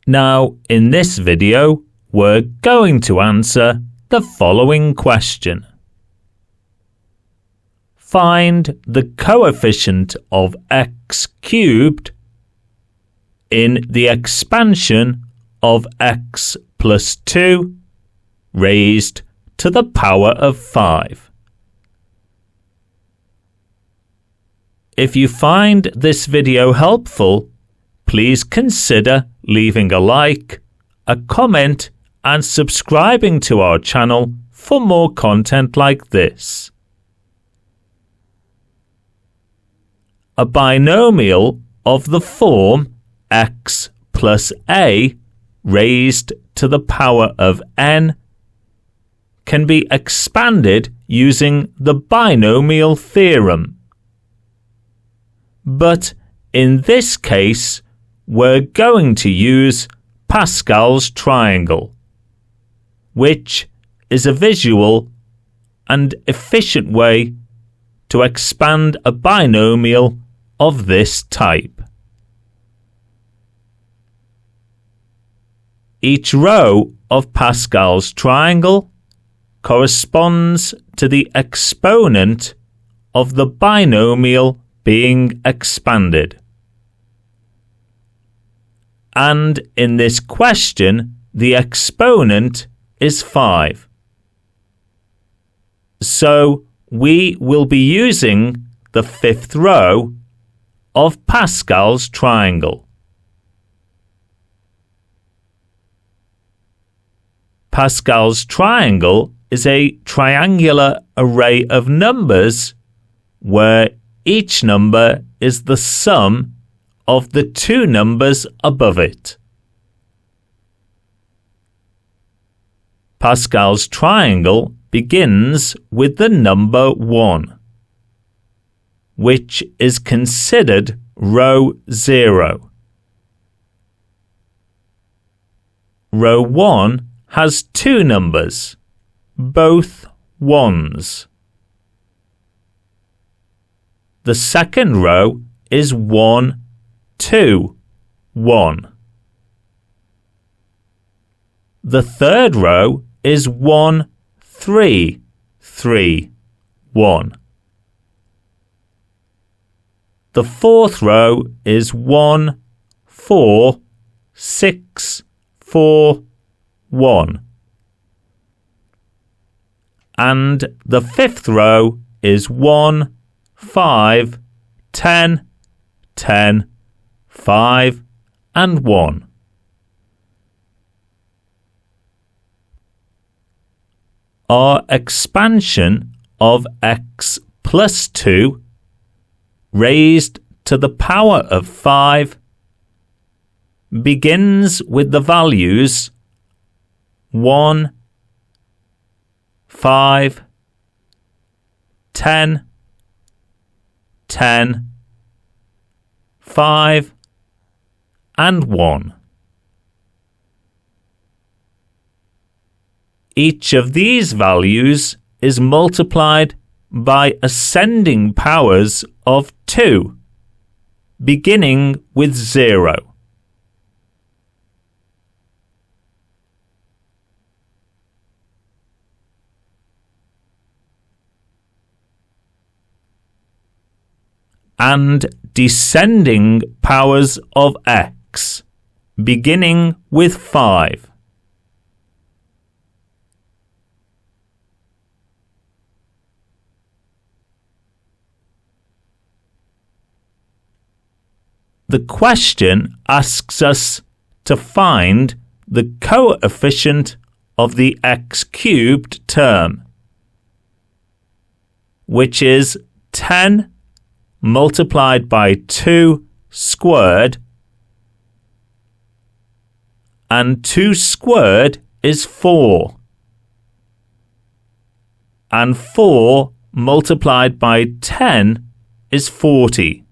Now, in this video, we're going to answer the following question. Find the coefficient of x cubed in the expansion of x plus 2 raised to the power of 5. If you find this video helpful, please consider leaving a like, a comment, and subscribing to our channel for more content like this. A binomial of the form x plus a raised to the power of n can be expanded using the binomial theorem. But in this case, we're going to use Pascal's triangle, which is a visual and efficient way to expand a binomial of this type. Each row of Pascal's triangle corresponds to the exponent of the binomial being expanded. And in this question, the exponent is 5. So we will be using the fifth row of Pascal's triangle. Pascal's triangle is a triangular array of numbers where each number is the sum of the two numbers above it. Pascal's triangle begins with the number 1, which is considered row 0. Row 1 has two numbers, both 1s. The second row is 1, 2, 1. The third row is 1, 3, 3, 1. The fourth row is 1, 4, 6, 4, 1. And the fifth row is 1, 5, 10, 10, 5, and 1. Our expansion of x plus 2 raised to the power of 5 begins with the values 1, 5, 10, 10, 5, and 1. Each of these values is multiplied by ascending powers of 2, beginning with 0. And descending powers of x, beginning with 5. The question asks us to find the coefficient of the x cubed term, which is 10 multiplied by 2 squared, and 2 squared is 4, and 4 multiplied by 10 is 40.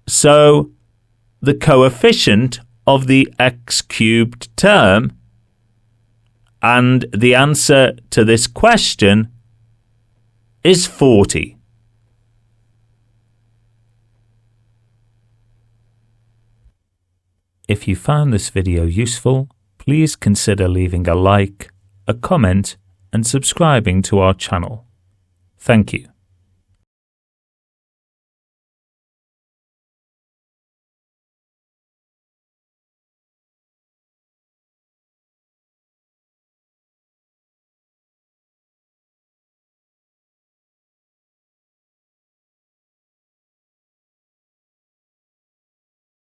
So the coefficient of the x cubed term and the answer to this question is 40. If you found this video useful, please consider leaving a like, a comment, and subscribing to our channel. Thank you.